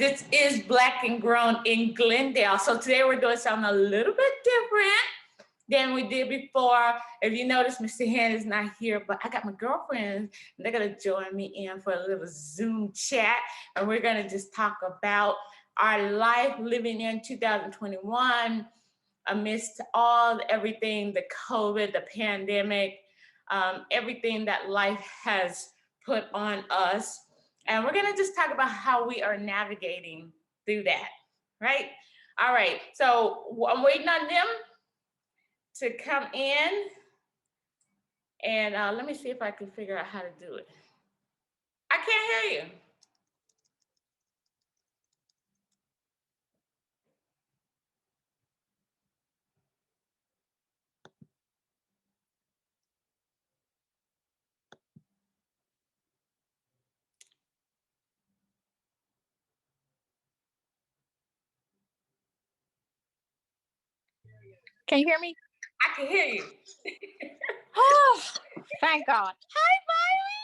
This is Black and Grown in Glendale. So today we're doing something a little bit different than we did before. If you notice, Mr. Han is not here, but I got my girlfriends. They're gonna join me in for a little Zoom chat, and we're gonna just talk about our life living in 2021 amidst everything, the COVID, the pandemic, everything that life has put on us. And we're gonna just talk about how we are navigating through that, right? All right, so I'm waiting on them to come in. And let me see if I can figure out how to do it. I can't hear you. Can you hear me? I can hear you. Oh, thank God. Hi, Miley.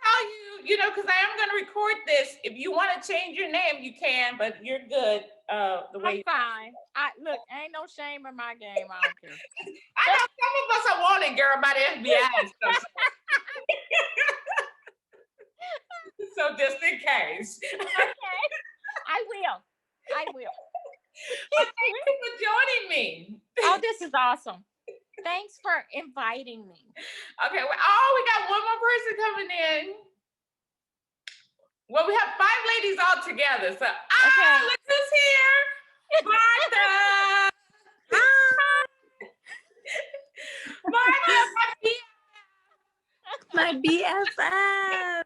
Tell you, because I am going to record this. If you want to change your name, you can, but you're good. The way I'm fine. Look, ain't no shame in my game. I don't care. I know some of us are wanted, girl, by the FBI and stuff. So just in case. Okay. I will. Well, thank you for joining me. Oh, this is awesome. Thanks for inviting me. Okay. Well, we got one more person coming in. Well, we have 5 ladies all together. So, okay. Look who's here. Martha. Martha, my BFF.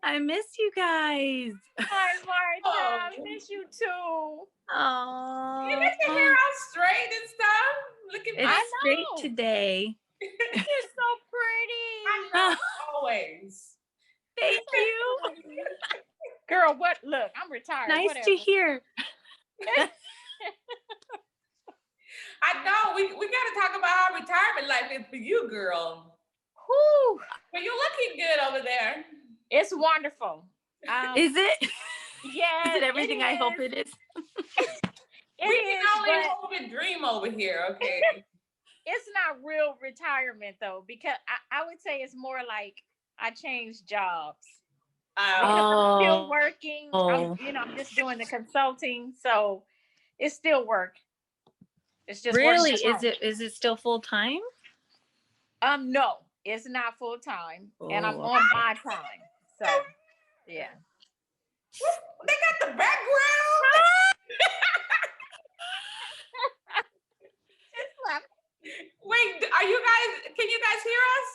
I miss you guys. Hi, Martha. I miss you too. Oh, you get your hair all straight and stuff. Look at it's straight today. You're so pretty. I know, always. Thank you. Girl, what? Look, I'm retired. Nice whatever. to hear. I know. We got to talk about how retirement life is for you, girl. Whew. But you're looking good over there. It's wonderful. Is it? Yeah. Is it everything I hope it is? We can only hope and dream over here, okay? It's not real retirement though, because I would say it's more like I changed jobs. I'm still working. I'm just doing the consulting, so it's still work. It's just really is it still full time? No, it's not full time, and I'm on my time. So yeah. They got the background. Wait, can you guys hear us?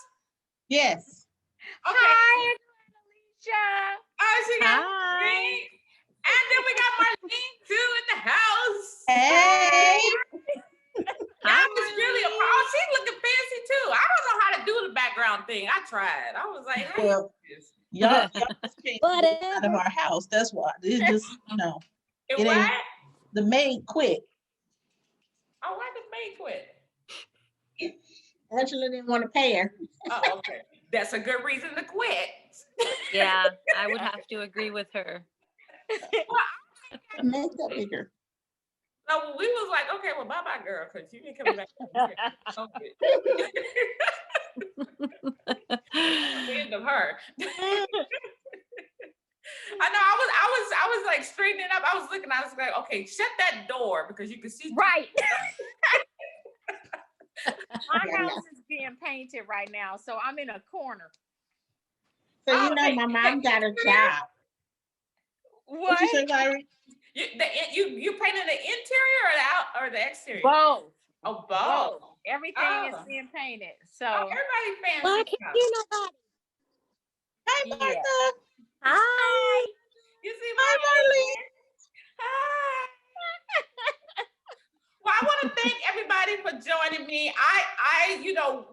Yes. Okay. Hi, Alicia. She got me. And then we got Marlene too in the house. Hey. She's looking fancy too. I don't know how to do the background thing. I tried. I was like, hey, y'all out of our house. That's why. It's just, it what? The maid quit. Oh, why did the maid quit? Angela didn't want to pay her. Oh, okay. That's a good reason to quit. Yeah, I would have to agree with her. Make that bigger. So we was like, okay, well, bye-bye, girl, because you ain't coming back. The end of her. I know. I was like straightening up. I was looking. I was like, okay, shut that door because you can see. Right. My house is being painted right now, so I'm in a corner. So my mom got a job. What you say, Larry? You painted the interior or the exterior? Both. Oh, both. Everything is being painted. So everybody fancy. Why can't you know that? Hi, Martha. Hi. You see Hi, Marlene. Hi. Well, I want to thank everybody for joining me.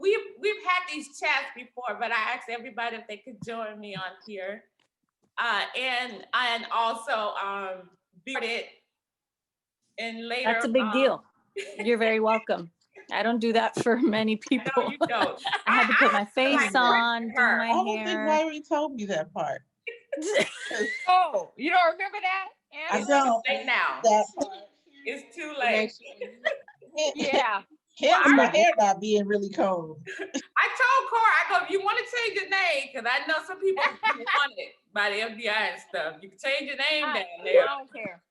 We've had these chats before, but I asked everybody if they could join me on here, and also beat it. And later, that's a big deal. You're very welcome. I don't do that for many people. No, you don't. I had to put my face on, do my hair. I don't think Larry told me that part. Oh, you don't remember that? I Anna? don't. Late now. That part. It's too late. Yeah. Hence my hair not being really cold. I told Cora, I go, if you want to change your name, because I know some people want it by the FBI and stuff. You can change your name down I there. don't care.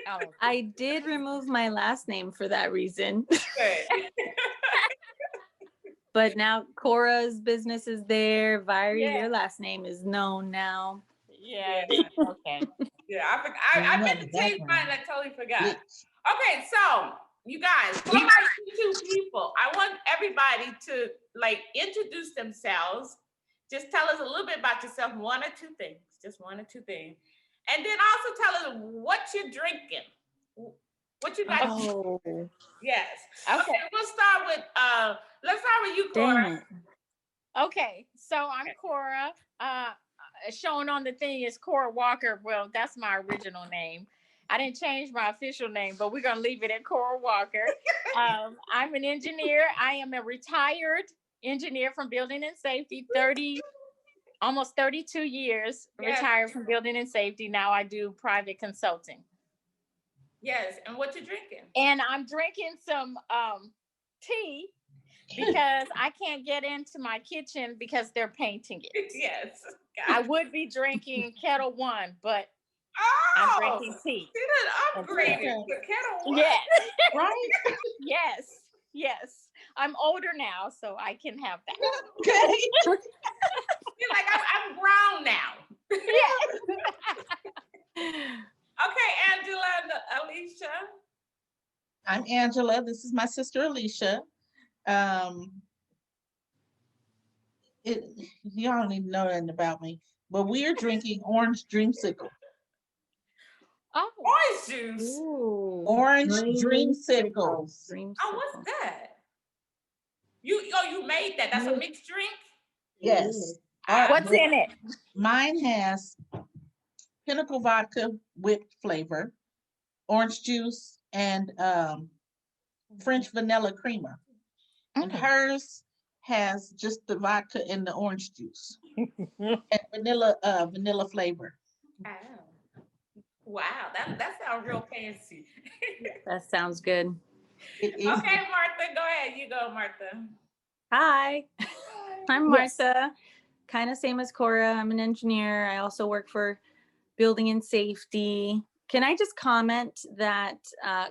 Oh. I did remove my last name for that reason. Good. But now Cora's business is there. Viri, Yeah. your last name is known now. Yeah. Okay. Yeah, I meant to change mine. I totally forgot. Okay, so you guys, for my two people, I want everybody to like introduce themselves. Just tell us a little bit about yourself, one or two things, just one or two things, and then also tell us what you're drinking, what you got. Oh, Yes. Okay. Okay, we'll start with let's start with you, Cora. dang it. Okay. So I'm Cora. Shown on the thing is Cora Walker. Well, that's my original name. I didn't change my official name, but we're gonna leave it at Cora Walker. I'm an engineer. I am a retired engineer from building and safety, almost 32 years, Yes. retired from building and safety. Now I do private consulting. Yes, and what you drinking? And I'm drinking some tea because I can't get into my kitchen because they're painting it. Yes. I would be drinking Kettle One, but I'm drinking tea. See that upgraded to Kettle One. Yes. Right? Yes. I'm older now, so I can have that. Okay. You're like, I'm grown now. Yes. Okay, Angela and Alicia. I'm Angela. This is my sister Alicia. Y'all don't even know nothing about me, but we're drinking orange dreamsicle. Oh, Orange juice. Ooh. Orange dreamsicles. Oh, what's that? You made that. That's a mixed drink? Yes. what's in it? Mine has Pinnacle vodka whipped flavor, orange juice, and French vanilla creamer. And hers has just the vodka and the orange juice and vanilla flavor. Oh. Wow, that sounds real fancy. That sounds good. It is. Okay, Martha, go ahead. You go, Martha. Hi, I'm Yes. Martha. Kind of same as Cora. I'm an engineer. I also work for building and safety. Can I just comment that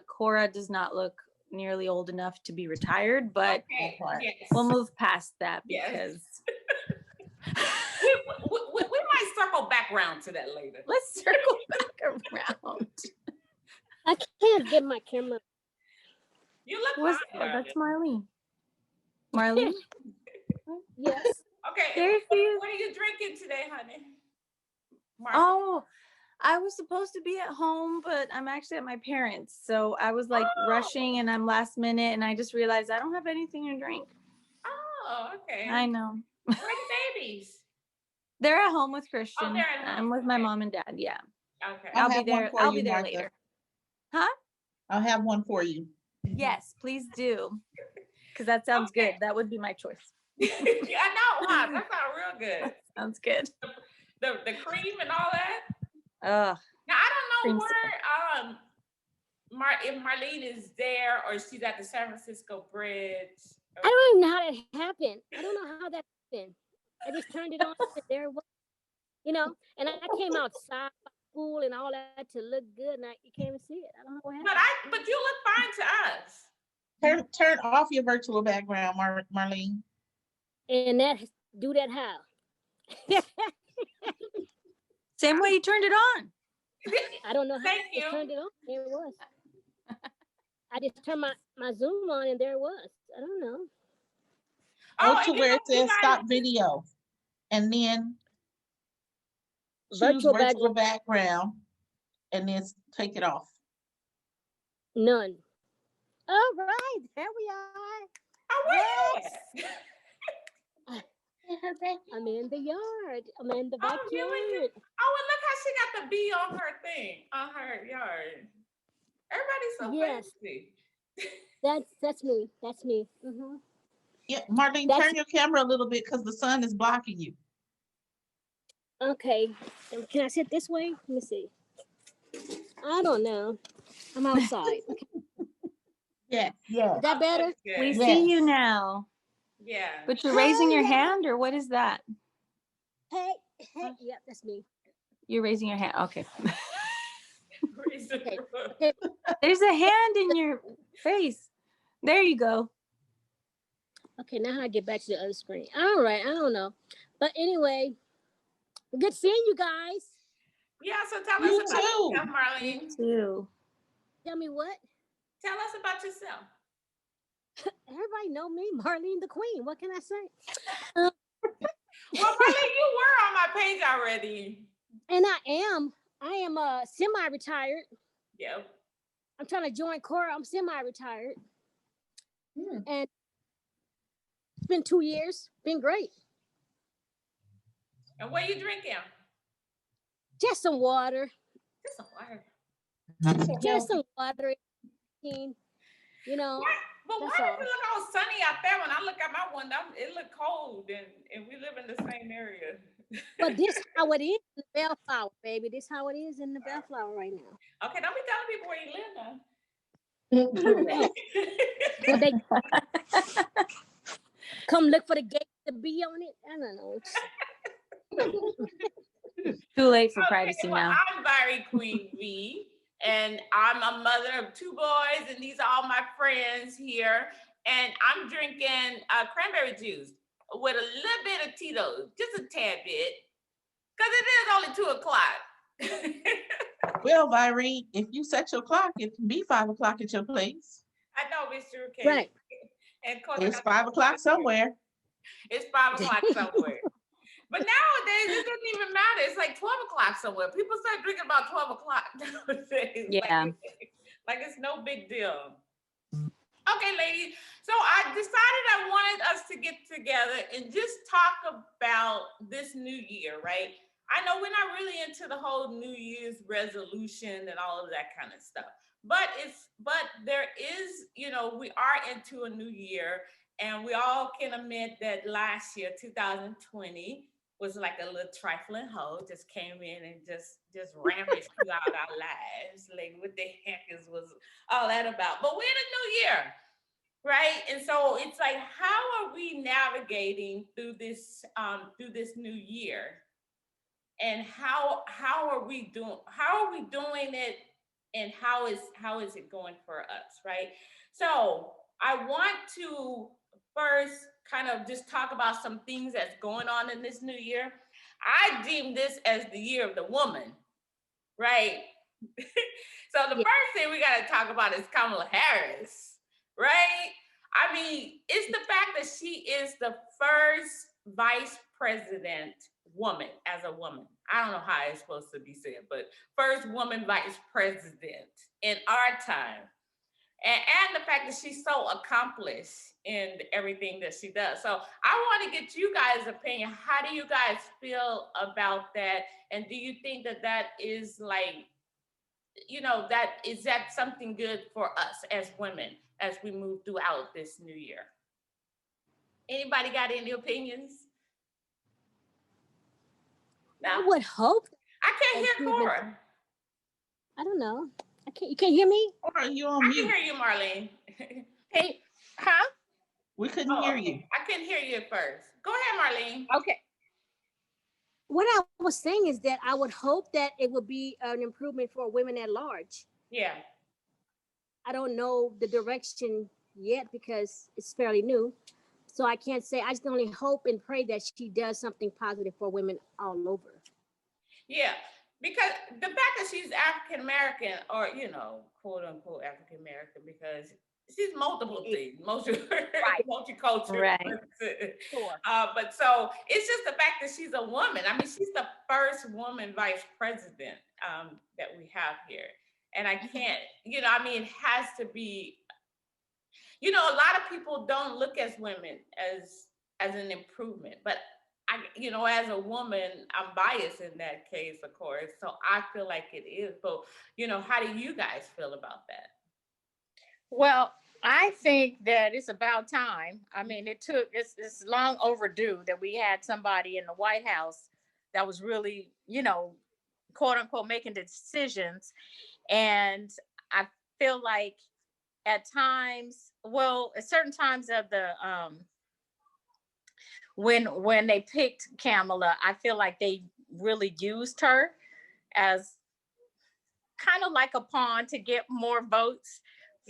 Cora does not look nearly old enough to be retired, but Okay, yes. we'll move past that Yes. because we might circle back around to that later. let's circle back around. I can't get my camera. You look What's, fine. that's Marlene. Marlene? Yes. Okay, There she is. what are you drinking today, honey? Martha? Oh, I was supposed to be at home, but I'm actually at my parents'. So I was like rushing and I'm last minute and I just realized I don't have anything to drink. Oh, okay. I know. Where are the babies? They're at home with Christian. they're at home. I'm with my Okay. mom and dad. Yeah. Okay. I'll I'll be have one there. for I'll you, be there Martha. later. I'll have one for you. Yes, please do. Because that sounds Okay. good. That would be my choice. I know, huh? That sounds real good. Sounds good. The cream and all that. Ugh. Now I don't know Creamsicle. where if Marlene is there or she's at the San Francisco Bridge. I don't even know how that happened. I don't know how that happened. I just turned it on and there it was. And I came outside school and all that to look good and you can't even see it. I don't know what happened. But you look fine to us. Turn off your virtual background, Marlene. And do that how? Same way you turned it on. I don't know how Thank I you. turned it on. There it was. I just turned my Zoom on and there it was. I don't know. Go and to you where know, it you says guys- stop video. And then choose Virtual virtual background and then take it off. None. All right, there we are. Oh, where you at? I'm in the yard. I'm in the Oh, you in the- backyard. Oh, and look how she got the bee on her thing, on her yard. Everybody's so Yes. fancy. That's me. That's me. Mm-hmm. Yeah, Marlene, That's- turn your camera a little bit because the sun is blocking you. Okay. Can I sit this way? Let me see. I don't know. I'm outside. Okay. Yeah. Is that better? We Good. see you Yes. now. Yeah. But you're raising your Hey, hand, or what is that? hey, yep, that's me. You're raising your hand. Okay. Okay. Okay. There's a hand in your face. There you go. Okay, now how I get back to the other screen. All right, I don't know. But anyway, good seeing you guys. Yeah, so tell You us about too. yourself, Marlene. Too. Tell me what? Tell us about yourself. Everybody know me, Marlene the Queen. What can I say? Well, Marlene, you were on my page already. And I am semi-retired. Yep. I'm trying to join Cora. I'm semi-retired. And it's been 2 years. Been great. And what are you drinking? Just some water. Just some water. Just some water. You know. But why That's does all. it look all sunny out there? When I look at my window, it look cold, and we live in the same area. But this how it is in the Bellflower, baby. This how it is in the Bellflower right now. Okay, don't be telling people where you live now. Well, they come look for the gate to be on it. I don't know. Too late for Okay, privacy well, now. I'm Barry Queen V, and I'm a mother of 2 boys, and these are all my friends here. And I'm drinking cranberry juice with a little bit of Tito's, just a tad bit, because it is only 2 o'clock. Well, Virene, if you set your clock, it can be 5 o'clock at your place. I know, Mr. K. Right. And of course, It's 5 o'clock somewhere. It's 5 o'clock somewhere. But nowadays, it doesn't even matter. It's like 12 o'clock somewhere. People start drinking about 12 o'clock nowadays. Yeah. Like it's no big deal. Okay, ladies. So I decided I wanted us to get together and just talk about this new year, right? I know we're not really into the whole New Year's resolution and all of that kind of stuff. But there is, we are into a new year, and we all can admit that last year, 2020, was like a little trifling hoe, just came in and just rampaged throughout our lives. Like, what the heck was all that about? But we're in a new year, right? And so it's like, how are we navigating through this new year? And how are we doing it, and how is it going for us, right? So I want to first kind of just talk about some things that's going on in this new year. I deem this as the year of the woman, right? So the first thing we got to talk about is Kamala Harris, right? I mean, it's the fact that she is the first vice president woman, as a woman. I don't know how it's supposed to be said, but first woman vice president in our time. And the fact that she's so accomplished in everything that she does. So I want to get you guys' opinion. How do you guys feel about that? And do you think that is like, is that something good for us as women as we move throughout this new year? Anybody got any opinions? No? I would hope. I can't hear Cora. I don't know. You can't hear me? Or are you on I mute? can hear you, Marlene. Hey, huh? We couldn't hear you. I couldn't hear you at first. Go ahead, Marlene. Okay. What I was saying is that I would hope that it would be an improvement for women at large. Yeah. I don't know the direction yet because it's fairly new. So I can't say. I just only hope and pray that she does something positive for women all over. Yeah, because the fact that she's African American, or quote unquote African American, because she's multiple things, multicultural. Right. Sure. But so it's just the fact that she's a woman. I mean, she's the first woman vice president that we have here, and I can't, it has to be. A lot of people don't look at women as an improvement, but as a woman, I'm biased in that case, of course. So I feel like it is. But, how do you guys feel about that? Well, I think that it's about time. I mean, it's long overdue that we had somebody in the White House that was really, quote unquote, making the decisions. And I feel like at times, well, at certain times of the when they picked Kamala, I feel like they really used her as kind of like a pawn to get more votes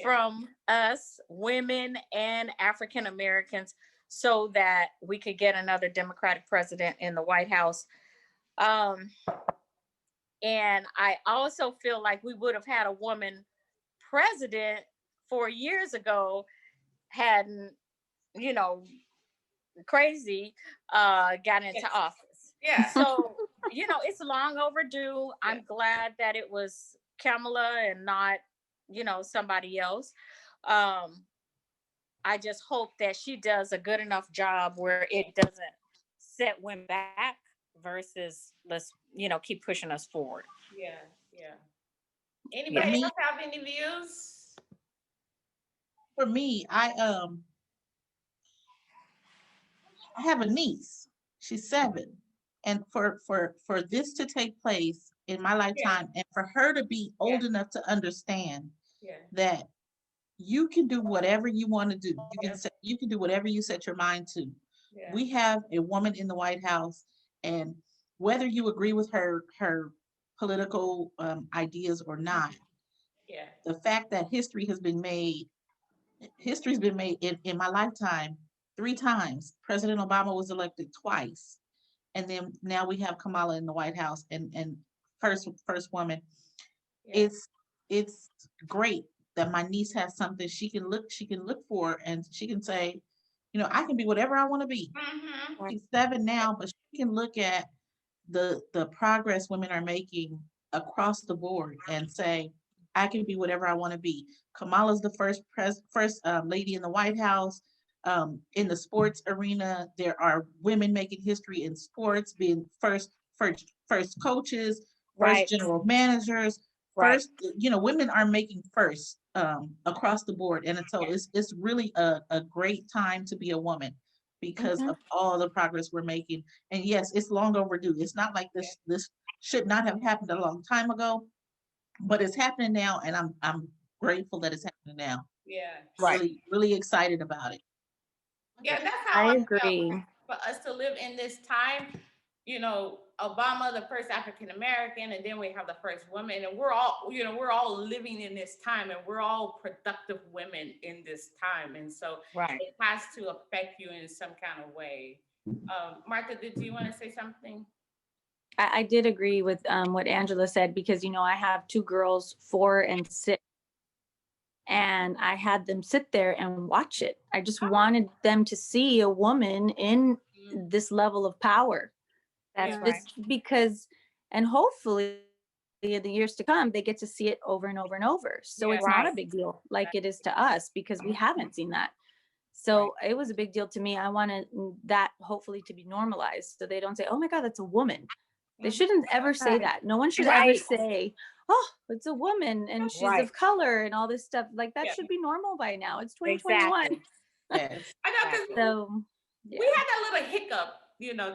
from us women and African Americans, so that we could get another Democratic president in the White House. And I also feel like we would have had a woman president 4 years ago, hadn't, crazy got into office. Yeah. So, it's long overdue. I'm glad that it was Kamala and not, somebody else. I just hope that she does a good enough job where it doesn't set women back versus let's, keep pushing us forward. Yeah. Anybody else have any views? For me, I have a niece. She's 7. And for this to take place in my lifetime, and for her to be old enough to understand that you can do whatever you want to do. You can do whatever you set your mind to. Yeah. We have a woman in the White House, and whether you agree with her political ideas or not, the fact that history's been made in my lifetime 3 times. President Obama was elected twice, and then now we have Kamala in the White House, and first woman. It's great that my niece has something she can look for, and she can say, I can be whatever I want to be. Mm-hmm. She's 7 now, but she can look at the progress women are making across the board and say, I can be whatever I want to be. Kamala's the first lady in the White House. In the sports arena, there are women making history in sports, being first coaches, first general managers, first, women are making first across the board. And so it's really a great time to be a woman because of all the progress we're making. And yes, it's long overdue. It's not like this should not have happened a long time ago, but it's happening now, and I'm grateful that it's happening now. Yeah. Really, really excited about it. Yeah, that's how I agree. For us to live in this time, Obama, the first African American, and then we have the first woman, and we're all living in this time, and we're all productive women in this time, and so it has to affect you in some kind of way. Martha, did you want to say something? I did agree with what Angela said, because I have 2 girls, 4 and 6, and I had them sit there and watch it. I just wanted them to see a woman in this level of power. That's right. Because, and hopefully in the years to come, they get to see it over and over and over. So it's not a big deal like it is to us, because we haven't seen that. So it was a big deal to me. I wanted that hopefully to be normalized, so they don't say, oh my God, that's a woman. They shouldn't ever say that. No one should ever say, oh, it's a woman and she's of color and all this stuff. Like that should be normal by now. It's 2021. Exactly. I know, because So we had that little hiccup,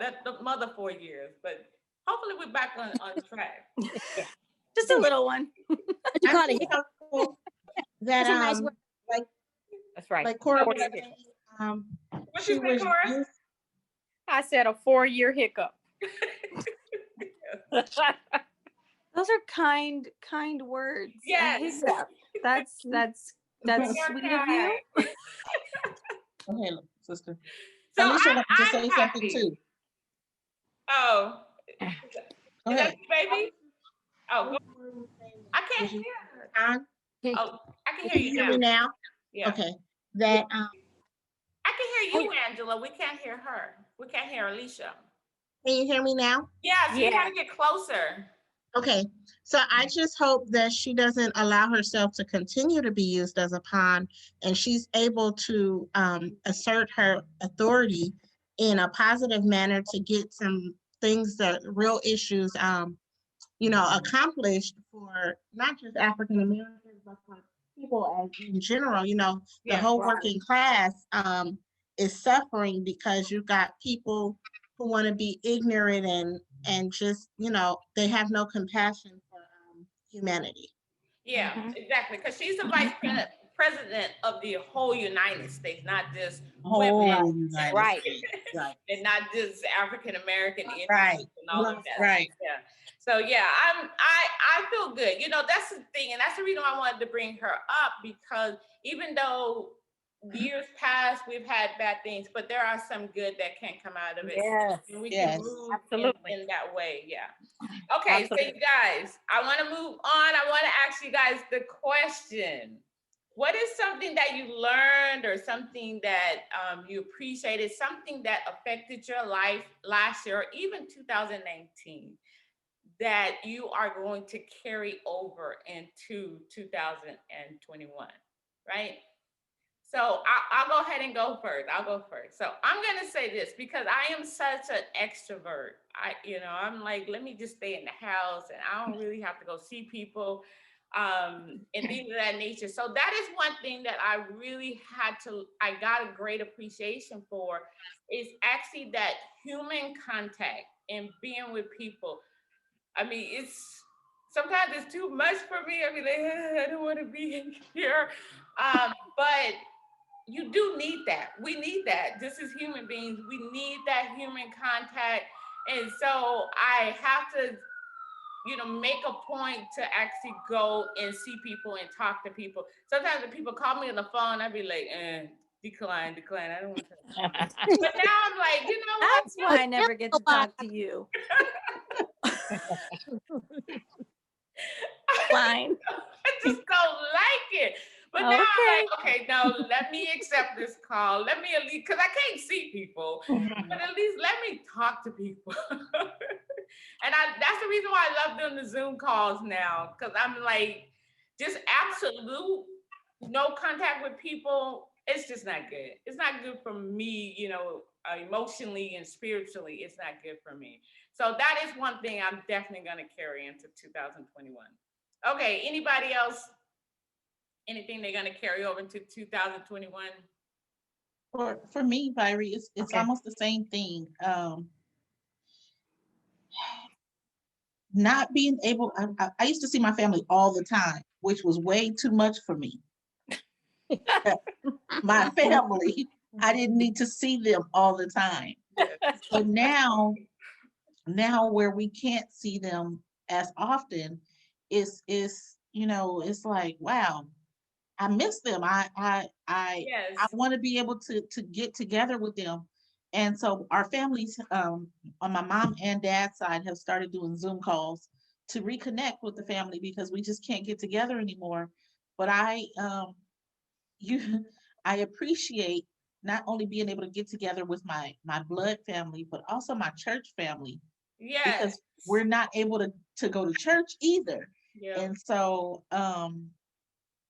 that the mother 4 years, but hopefully we're back on track. Just a little one. You call it hiccup. That That's a nice word. That's right. Like Cora, What she you say, was Cora? used- I said a 4-year hiccup. Those are kind words. Yes. That's sweet of you. Okay, sister. So Alicia wanted to I'm say happy. something too. Oh, Go is that ahead. you, baby? Oh, I can't hear her. Oh, I can hear you now. Yeah. Okay. That I can hear you, Angela. We can't hear her. We can't hear Alicia. can you hear me now? Yes, you gotta get closer. Okay. So I just hope that she doesn't allow herself to continue to be used as a pawn, and she's able to assert her authority in a positive manner to get some things, that real issues accomplished for not just African Americans, but for people as in general. The whole working class is suffering because you've got people who want to be ignorant and just, they have no compassion for humanity. Yeah, exactly. Because she's the president of the whole United States, not just women. Whole United Right. States. Right. And not just African American Indians Right. and all of that. Right. Yeah. So yeah, I feel good. That's the thing, and that's the reason why I wanted to bring her up, because even though years past we've had bad things, but there are some good that can come out of it. Yes. And we Yes. can move Absolutely. in that way. Yeah. Okay, Absolutely. so you guys, I want to move on. I want to ask you guys the question. What is something that you learned, or something that you appreciated, something that affected your life last year, or even 2019, that you are going to carry over into 2021, right? So I'll go ahead and go first. I'll go first. So I'm gonna say this because I am such an extrovert. I'm like, let me just stay in the house, and I don't really have to go see people, and things of that nature. So that is one thing that I got a great appreciation for, is actually that human contact and being with people. I mean, sometimes it's too much for me. I mean, like, I don't want to be in here, but you do need that. We need that. Just as human beings, we need that human contact. And so I have to, make a point to actually go and see people and talk to people. Sometimes when people call me on the phone, I'd be like, decline. I don't want to. But now I'm like, what? That's why I never get to talk to you. Fine. I just don't like it. But now I'm like, okay, no, let me accept this call. Let me at least, because I can't see people, but at least let me talk to people. And that's the reason why I love doing the Zoom calls now, because I'm like, just absolute no contact with people. It's just not good. It's not good for me, emotionally and spiritually. It's not good for me. So that is one thing I'm definitely going to carry into 2021. Okay, anybody else? Anything they're going to carry over into 2021? For me, Viri, it's Okay. almost the same thing. Not being able, I used to see my family all the time, which was way too much for me. My family, I didn't need to see them all the time. So now where we can't see them as often, it's like, wow, I miss them. I want to be able to get together with them. And so our families, on my mom and dad's side, have started doing Zoom calls to reconnect with the family, because we just can't get together anymore. But I appreciate not only being able to get together with my blood family, but also my church family. Yes. Because we're not able to go to church either. Yeah. And so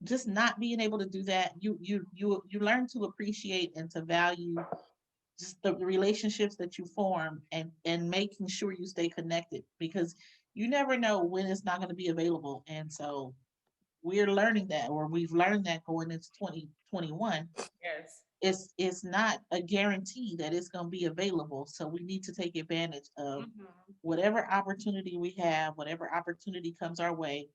just not being able to do that, you learn to appreciate and to value just the relationships that you form, and making sure you stay connected, because you never know when it's not going to be available. And so we've learned that going into 2021. Yes. It's not a guarantee that it's going to be available. So we need to take advantage of whatever opportunity we have, whatever opportunity comes our way,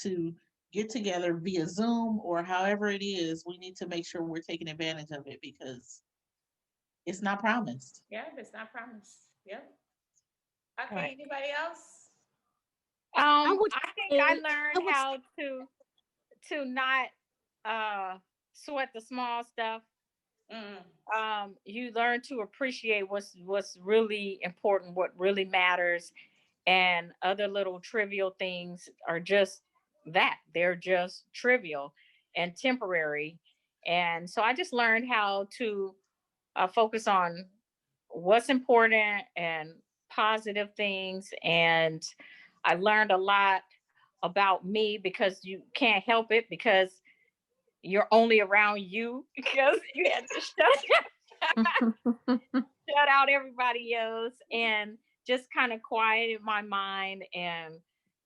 to get together via Zoom or however it is. We need to make sure we're taking advantage of it, because it's not promised. Yeah, it's not promised. Yeah. Okay, Right. Anybody else? I think I learned how to not sweat the small stuff. You learn to appreciate what's really important, what really matters, and other little trivial things are just that. They're just trivial and temporary. And so I just learned how to focus on what's important and positive things. And I learned a lot about me, because you can't help it, because you're only around you, because you had to shut out everybody else, and just kind of quieted my mind and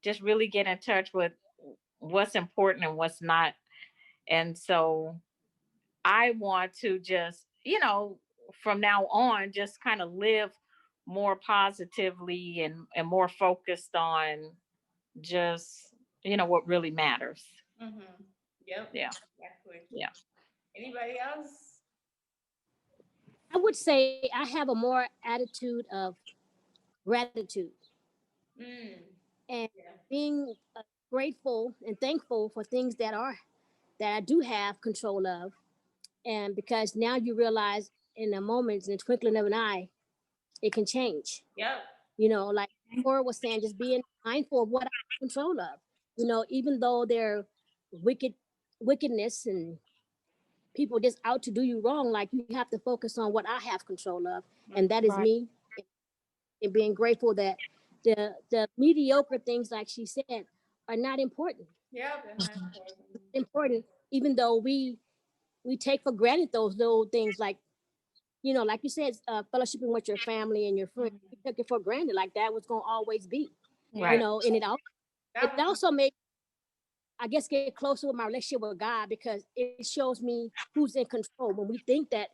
just really get in touch with what's important and what's not. And so I want to just, from now on, just kind of live more positively and more focused on just, what really matters. Yep. Yeah. Exactly. Yeah. Anybody else? I would say I have a more attitude of gratitude and Yeah. being grateful and thankful for things that I do have control of. And because now you realize in a moment, in the twinkling of an eye, it can change. Yep. Like Cora was saying, just being mindful of what I have control of. Even though they're wickedness and people just out to do you wrong, like you have to focus on what I have control of, and that is Right. me, and being grateful that the mediocre things, like she said, are not important. Yep. Important, even though we take for granted those little things, like like you said, fellowshipping with your family and your friends. You took it for granted, like that was gonna always be. Right. And it also made, I guess, get closer with my relationship with God, because it shows me who's in control. When we think that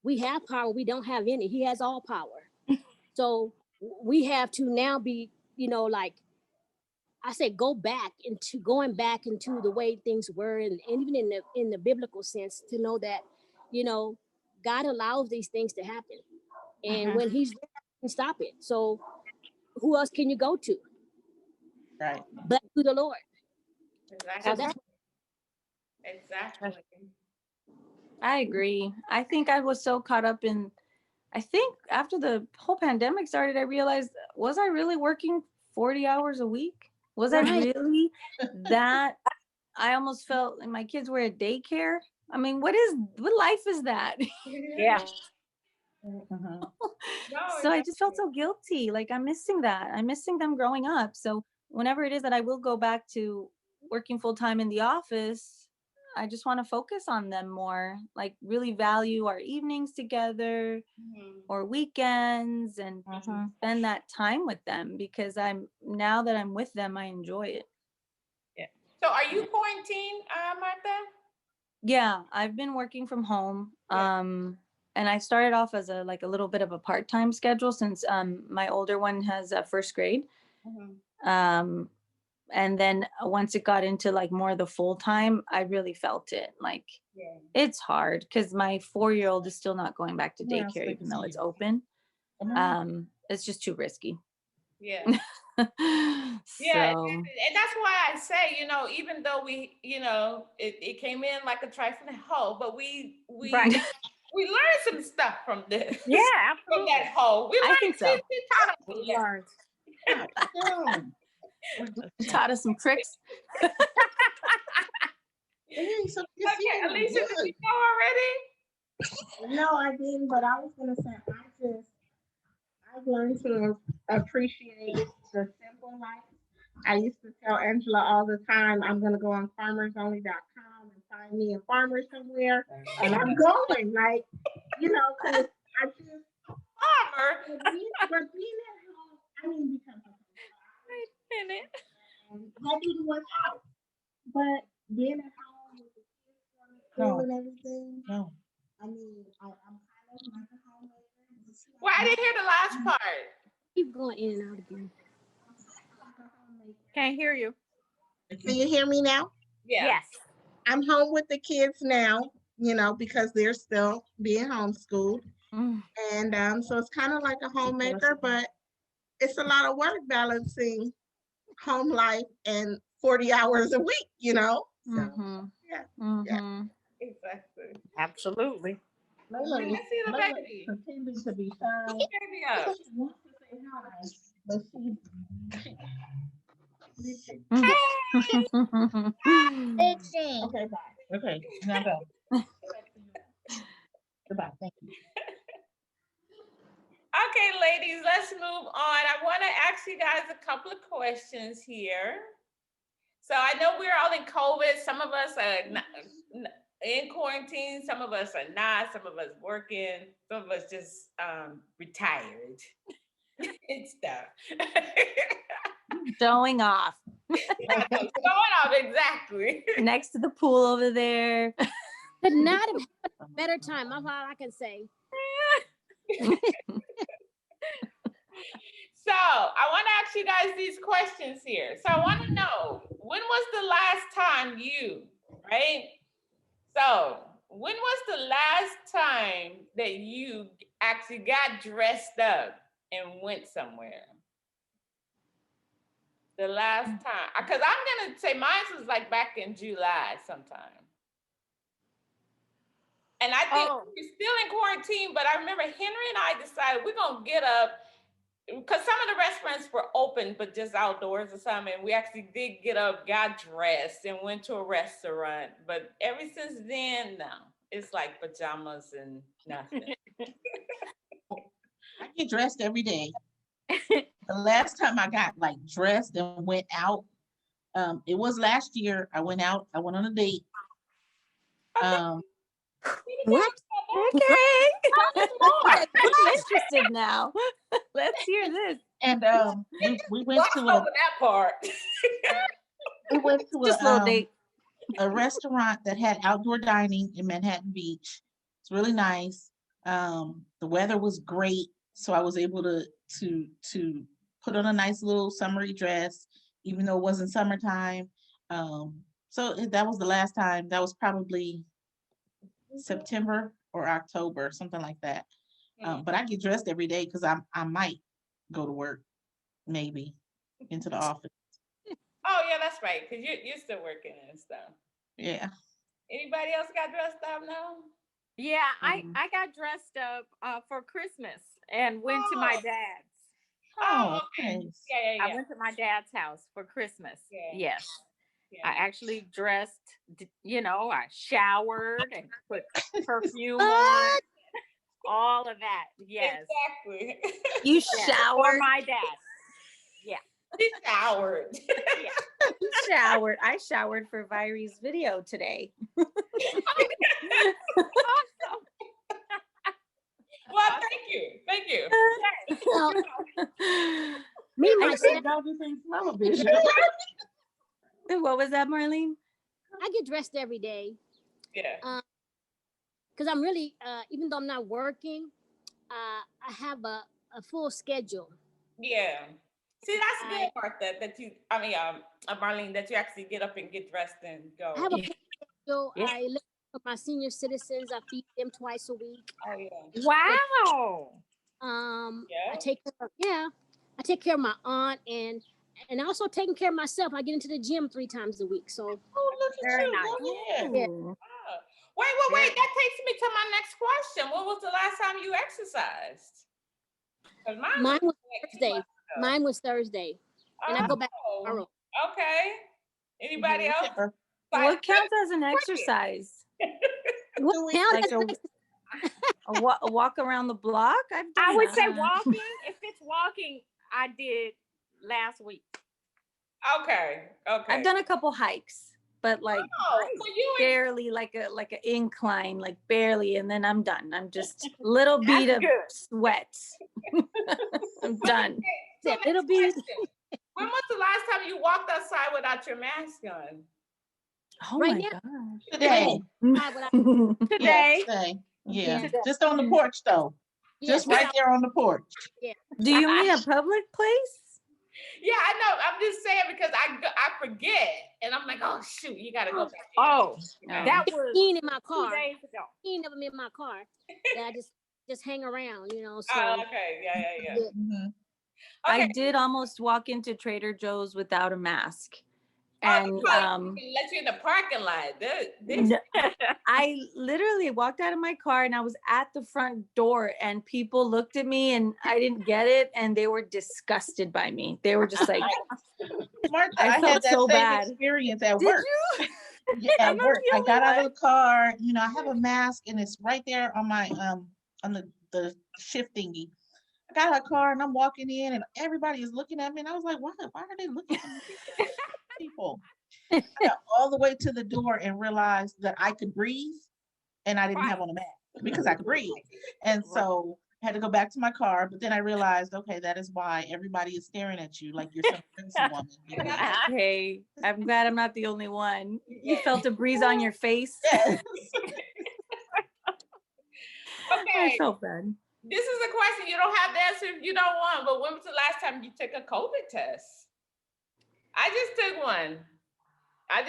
we have power, we don't have any. He has all power. So we have to now be, like I said, going back into the way things were, and even in the biblical sense, to know that, God allows these things to happen, and when He's ready, He can stop it. So who else can you go to Right. but to the Lord? Exactly. So that's Exactly. I agree. I think I was so caught up in, I think after the whole pandemic started, I realized, was I really working 40 hours a week? Was I Right. really that? I almost felt like my kids were at daycare. I mean, what life is that? Yeah. So I just felt so guilty. Like I'm missing that. I'm missing them growing up. So whenever it is that I will go back to working full time in the office, I just want to focus on them more, like really value our evenings together or weekends, and spend that time with them, because now that I'm with them, I enjoy it. So are you quarantined, Martha? Yeah, I've been working from home. And I started off as a little bit of a part-time schedule, since my older one has first grade. And then once it got into like more of the full time, I really felt it. Like it's hard because my 4-year-old is still not going back to daycare, even though it's open. It's just too risky. Yeah. Yeah. And that's why I say, even though we, it came in like a trifling hole, but we Right. we learned some stuff from this. Yeah, From absolutely. that hole. We learned, I think so. She taught us a We lesson. learned. Taught us some tricks. So Okay, Alicia, did you know already? No, I didn't, but I was gonna say I've learned to appreciate the simple life. I used to tell Angela all the time, I'm gonna go on farmersonly.com and find me a farmer somewhere, and I'm going, like, because I just Farmer. but being at home, I mean, because of that didn't work out. But being at home with the kids going to school and everything, No. I mean, I'm kind of like a homemaker. Well, I didn't hear the last part. Keep going in and out again. Can't hear you. Can you hear me now? Yeah. Yes. I'm home with the kids now, because they're still being homeschooled. And so it's kind of like a homemaker, but it's a lot of work balancing home life and 40 hours a week, So, yeah. Exactly. Absolutely. Let me see the baby. Pretending to be shy. Baby up. She wants to say hi, but okay, bye. Okay, now go. Goodbye. Thank you. Okay, ladies, let's move on. I want to ask you guys a couple of questions here. So I know we're all in COVID. Some of us are in quarantine. Some of us are not. Some of us working. Some of us just retired and stuff. Showing off. Showing off, exactly. Next to the pool over there. Could not have had a better time. That's all I can say. So I want to ask you guys these questions here. So I want to know, when was the last time you, right? So when was the last time that you actually got dressed up and went somewhere? The last time, because I'm gonna say mine was like back in July sometime. And I think we're still in quarantine, but I remember Henry and I decided we're gonna get up, because some of the restaurants were open, but just outdoors or something. And we actually did get up, got dressed, and went to a restaurant. But ever since then, no, it's like pajamas and nothing. I get dressed every day. The last time I got like dressed and went out, it was last year. I went out. I went on a date. What? Okay. I'm interested now. Let's hear this. And we went to that part. We went to Just a little date. A restaurant that had outdoor dining in Manhattan Beach. It's really nice. The weather was great, so I was able to put on a nice little summery dress, even though it wasn't summertime. So that was the last time. That was probably September or October, something like that. But I get dressed every day because I might go to work, maybe into the office. Oh yeah, that's right. Because you're still working and stuff. Yeah. Anybody else got dressed up now? Yeah, I got dressed up for Christmas and went to my dad's. Oh, okay. Nice. Yeah. I went to my dad's house for Christmas. Yeah. Yes. Yeah. I actually dressed, I showered and put perfume on. All of that. Yes. Exactly. You For showered. my dad. Yeah. She showered. You showered. I showered for Virie's video today. Well, thank you. Well, me myself, What was that, Marlene? I get dressed every day. Yeah. Because I'm really, even though I'm not working, I have a full schedule. Yeah. See, that's good, Martha, Marlene, that you actually get up and get dressed and go. I have a full schedule. Yeah. I live for my senior citizens. I feed them twice a week. Oh, yeah. Wow. I take care of my aunt and also taking care of myself. I get into the gym 3 times a week. So look at very you. nice. Yeah. Wait. That takes me to my next question. When was the last time you exercised? Mine was Thursday. Mine was Thursday. And I go back tomorrow. Okay. Anybody else? What counts as an exercise? What counts a walk around the block? I would say walking. If it's walking, I did last week. Okay. I've done a couple hikes, but like barely, like an incline, like barely, and then I'm done. I'm just a little bead of sweat. I'm done. So little bead. When was the last time you walked outside without your mask on? Oh right my now? gosh. Today. Today. Yeah. Just on the porch though. Just right there on the porch. Yeah. Do you mean a public place? Yeah, I know. I'm just saying because I forget, and I'm like, oh shoot, you gotta go back. That was in my car. 2 days ago. He never in my car. That I just hang around, So. Okay. Yeah. Mm-hmm. I Okay. did almost walk into Trader Joe's without a mask. And let you in the parking lot. I literally walked out of my car and I was at the front door and people looked at me and I didn't get it and they were disgusted by me. They were just like, Martha, I had felt that so same bad. experience at Did work. you? Yeah, at work. I got out of the car, I have a mask and it's right there on my on the shift thingy. I got out of the car and I'm walking in and everybody is looking at me and I was like, why are they looking at me? People. I got all the way to the door and realized that I could breathe and I didn't have on a mask because I could breathe. And so I had to go back to my car, but then I realized, okay, that is why everybody is staring at you like you're some crazy woman. Hey, I'm glad I'm not the only one. You felt a breeze on your face. Yes. Okay. I felt bad. This is a question you don't have to answer if you don't want, but when was the last time you took a COVID test? I just took one. I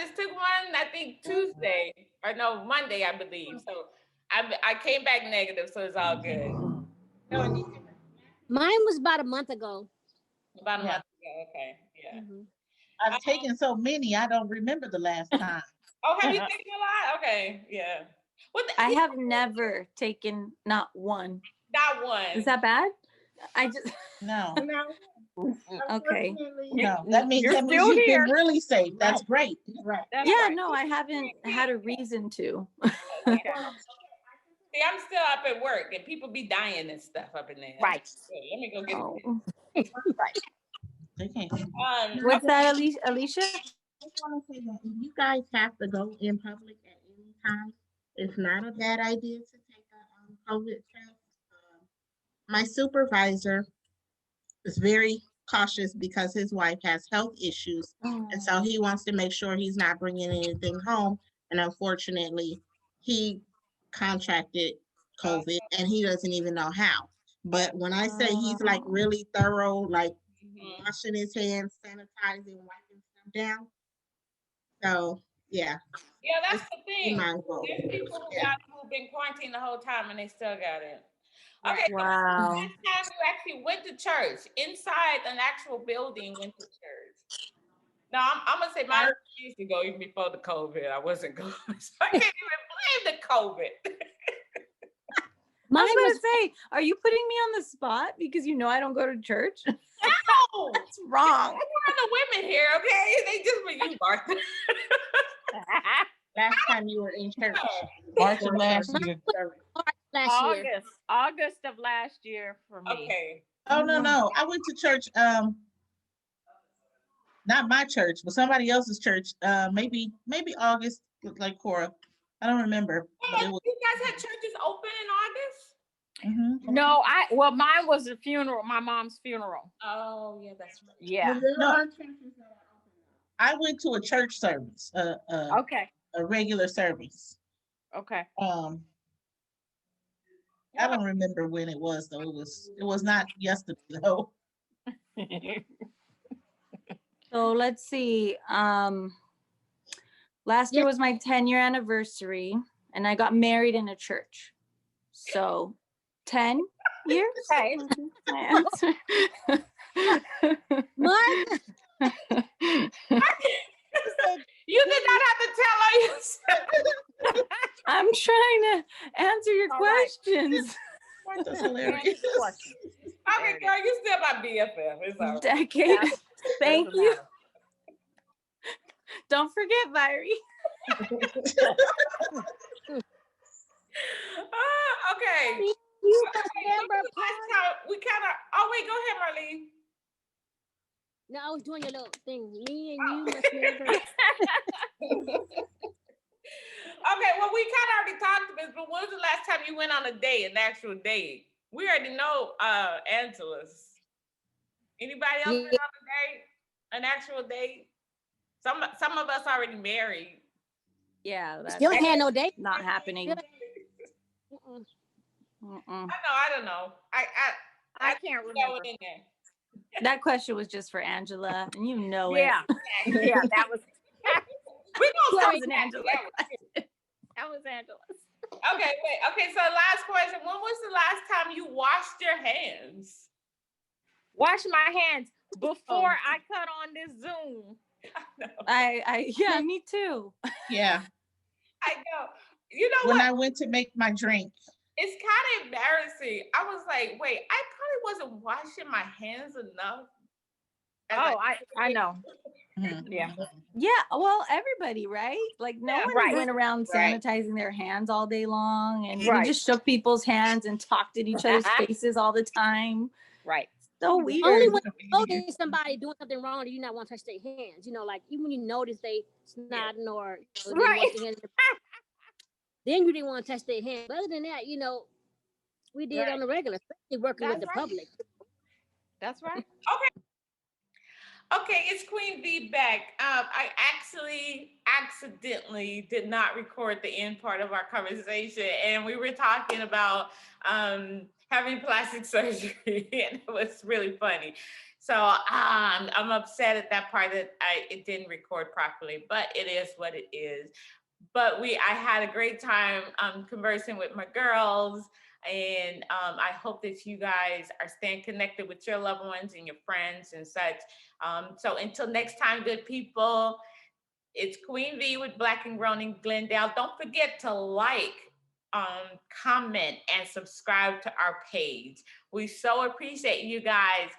think Tuesday, or no, Monday, I believe. So I came back negative, so it's all good. Mine was about a month ago. About a month ago, okay, yeah. I've taken so many, I don't remember the last time. Oh, have you taken a lot? Okay, yeah. I have never taken not one. Not one. Is that bad? I just No. okay. No, that means you've been really safe. That's great. Right. Yeah, no, I haven't had a reason to. Okay. See, I'm still up at work and people be dying and stuff up in there. Right. So let me go get Oh. They can't. What's that, Alicia? I just want to say that if you guys have to go in public at any time, it's not a bad idea to take a COVID test. My supervisor is very cautious because his wife has health issues, and so he wants to make sure he's not bringing anything home. And unfortunately, he contracted COVID, and he doesn't even know how. But when I say he's like really thorough, like washing his hands, sanitizing, wiping stuff down. So yeah. Yeah, that's the thing. Mindful. There's people who've been quarantined the whole time and they still got it. Okay. Wow. Last time you actually went to church, inside an actual building, went to church. Now I'm gonna say mine years ago, even before the COVID, I wasn't going. So I can't even blame the COVID. I was going to say, are you putting me on the spot because you know I don't go to church? No, That's wrong. we're the women here, okay? They just for you, Martha. Last time you were in church. March of last year. Last year. August of last year for me. Okay. Oh, no. I went to church, not my church, but somebody else's church. Maybe August, like Cora. I don't remember. But it was, You guys had churches open in August? No, mine was a funeral, my mom's funeral. Oh, yeah, that's right. Yeah. No. I went to a church service, Okay. a regular service. Okay. I don't remember when it was though. It was not yesterday though. So let's see. Last year was my 10-year anniversary, and I got married in a church. So 10 years. Okay. My answer. What? You did not have to tell her yourself. I'm trying to answer your All right. questions. That's hilarious. Okay, girl, you still my BFF. It's all right. Decade. Thank Doesn't you. matter. Don't forget, Vyrie. Okay. You We kind of. Oh wait, go ahead, Marlene. No, I was doing your little thing. Me and you must never. Okay, well, we kind of already talked about this, but when was the last time you went on a date, an actual date? We already know Angela's. Anybody else went on a date? An actual date? Some of us already married. Yeah, that's Still had no date. not happening. Mm-mm. I don't know. I can't remember. in there. That question was just for Angela, and you know it. Yeah. Yeah, that was We gonna That stop was an Angela. that was Angela's. Okay, wait. Okay, so last question. When was the last time you washed your hands? Wash my hands before I cut on this Zoom. Yeah, me too. Yeah. I know. You know When what? I went to make my drink. It's kind of embarrassing. I was like, wait, I probably wasn't washing my hands enough. I know. Yeah. Yeah, well, everybody, right? Like no Yeah, one right. went around Right. sanitizing their hands all day long, and Right. we just shook people's hands and talked at each other's faces all the time. Right. So weird. Only when you notice somebody doing something wrong, do you not want to touch their hands? You know, like even when you notice they snotting or you know, they Right. wash their hands, then you didn't want to touch their hands. But other than that, you know, we did Right. on the regular, especially working with That's the right. public. That's right. Okay, it's Queen V back. I asked actually accidentally did not record the end part of our conversation, and we were talking about having plastic surgery, and it was really funny. So I'm upset at that part that it didn't record properly, but it is what it is. But I had a great time conversing with my girls, and I hope that you guys are staying connected with your loved ones and your friends and such. So until next time, good people, it's Queen V with Black and Grown in Glendale. Don't forget to like, comment, and subscribe to our page. We so appreciate you guys.